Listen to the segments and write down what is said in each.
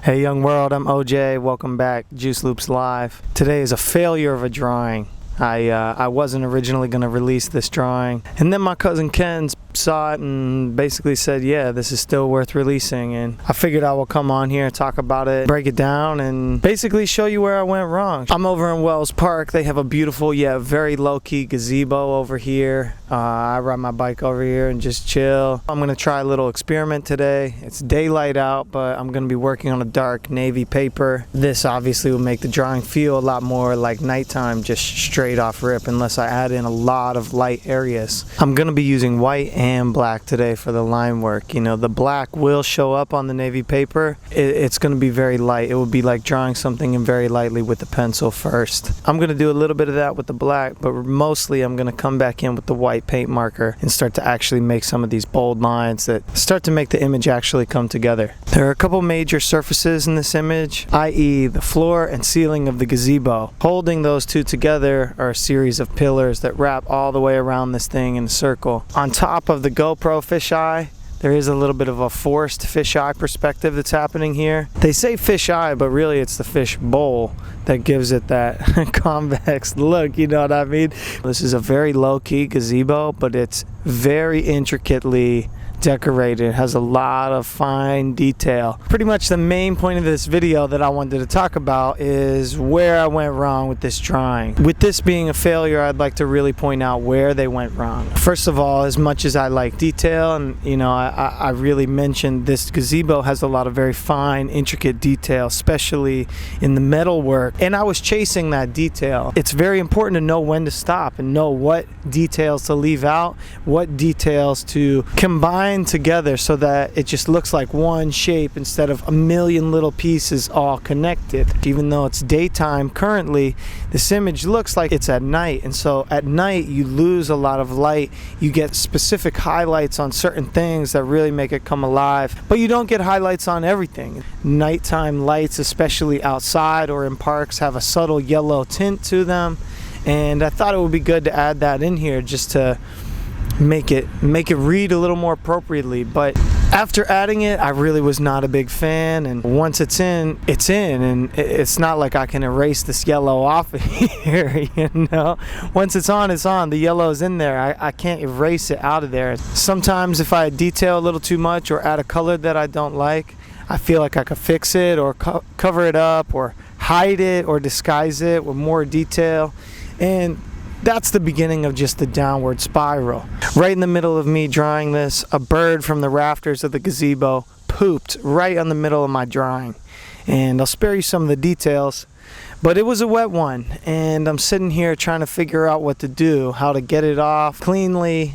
Hey young world, I'm OJ. Welcome back, Juice Loops Live. Today is a failure of a drawing. I wasn't originally going to release this drawing, and then my cousin Ken saw it and basically said, yeah, this is still worth releasing, and I figured I will come on here, talk about it, break it down, and basically show you where I went wrong. I'm over in Welles Park. They have a beautiful yet very low-key gazebo over here. I ride my bike over here and just chill. I'm going to try a little experiment today. It's daylight out, but I'm going to be working on a dark navy paper. This obviously will make the drawing feel a lot more like nighttime, just straight off rip, unless I add in a lot of light areas. I'm going to be using white and black today for the line work. You know, the black will show up on the navy paper. It's going to be very light. It will be like drawing something in very lightly with the pencil first. I'm going to do a little bit of that with the black, but mostly I'm going to come back in with the white paint marker and start to actually make some of these bold lines that start to make the image actually come together. There are a couple major surfaces in this image, i.e. the floor and ceiling of the gazebo. Holding those two together are a series of pillars that wrap all the way around this thing in a circle. On top of the GoPro fisheye, there is a little bit of a forced fisheye perspective that's happening here. They say fisheye, but really it's the fish bowl that gives it that convex look, you know what I mean? This is a very low-key gazebo, but it's very intricately decorated. It has a lot of fine detail. Pretty much the main point of this video that I wanted to talk about is where I went wrong with this drawing. With this being a failure, I'd like to really point out where they went wrong. First of all, as much as I like detail, and you know, I really mentioned this gazebo has a lot of very fine, intricate detail, especially in the metal work, and I was chasing that detail. It's very important to know when to stop and know what details to leave out, what details to combine together so that it just looks like one shape instead of a million little pieces all connected. Even though it's daytime currently, this image looks like it's at night, and so at night you lose a lot of light. You get specific highlights on certain things that really make it come alive, but you don't get highlights on everything. Nighttime lights, especially outside or in parks, have a subtle yellow tint to them, and I thought it would be good to add that in here just to make it read a little more appropriately. But after adding it, I really was not a big fan, and once it's in, and it's not like I can erase this yellow off of here, you know. Once it's on, the yellow is in there. I can't erase it out of there. Sometimes if I detail a little too much or add a color that I don't like, I feel like I could fix it or cover it up or hide it or disguise it with more detail, and that's the beginning of just the downward spiral. Right in the middle of me drawing this, a bird from the rafters of the gazebo pooped right on the middle of my drawing. And I'll spare you some of the details, but it was a wet one, and I'm sitting here trying to figure out what to do, how to get it off cleanly,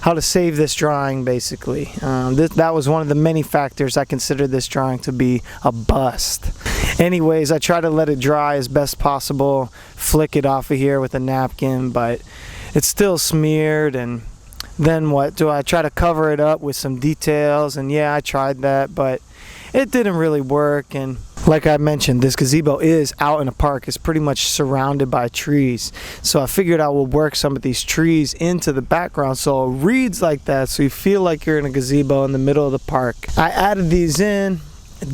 how to save this drawing basically. That was one of the many factors I considered this drawing to be a bust. Anyways, I try to let it dry as best possible, flick it off of here with a napkin, but it's still smeared. And then what? Do I try to cover it up with some details? And yeah, I tried that, but it didn't really work. And like I mentioned, this gazebo is out in a park. It's pretty much surrounded by trees. So I figured I would work some of these trees into the background so it reads like that, so you feel like you're in a gazebo in the middle of the park. I added these in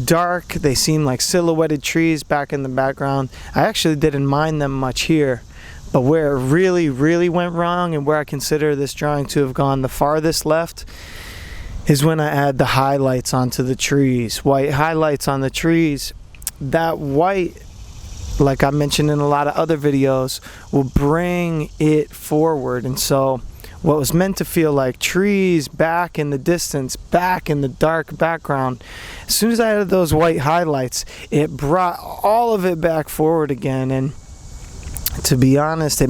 dark. They seem like silhouetted trees back in the background. I actually didn't mind them much here, but where it really went wrong, and where I consider this drawing to have gone the farthest left, is when I add the highlights onto the trees. White highlights on the trees. That white, like I mentioned in a lot of other videos, will bring it forward, and so what was meant to feel like trees back in the distance, back in the dark background, as soon as I added those white highlights, it brought all of it back forward again. And to be honest,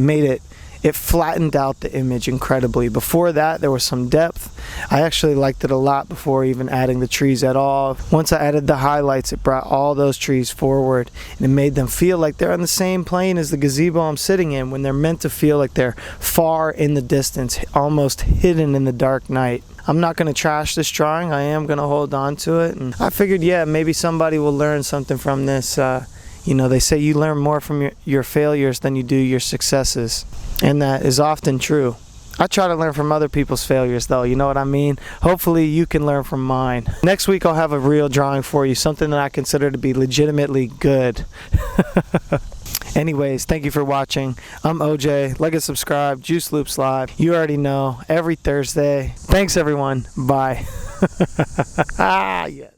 it flattened out the image incredibly. Before that, there was some depth. I actually liked it a lot before even adding the trees at all. Once I added the highlights, it brought all those trees forward, and it made them feel like they're on the same plane as the gazebo I'm sitting in, when they're meant to feel like they're far in the distance, almost hidden in the dark night. I'm not going to trash this drawing. I am going to hold on to it, and I figured, yeah, maybe somebody will learn something from this. You know, they say you learn more from your failures than you do your successes, and that is often true. I try to learn from other people's failures though, you know what I mean? Hopefully you can learn from mine. Next week I'll have a real drawing for you, something that I consider to be legitimately good. Anyways, thank you for watching. I'm OJ. Like and subscribe. Juice Loops Live. You already know, every Thursday. Thanks everyone. Bye. Ah, yes.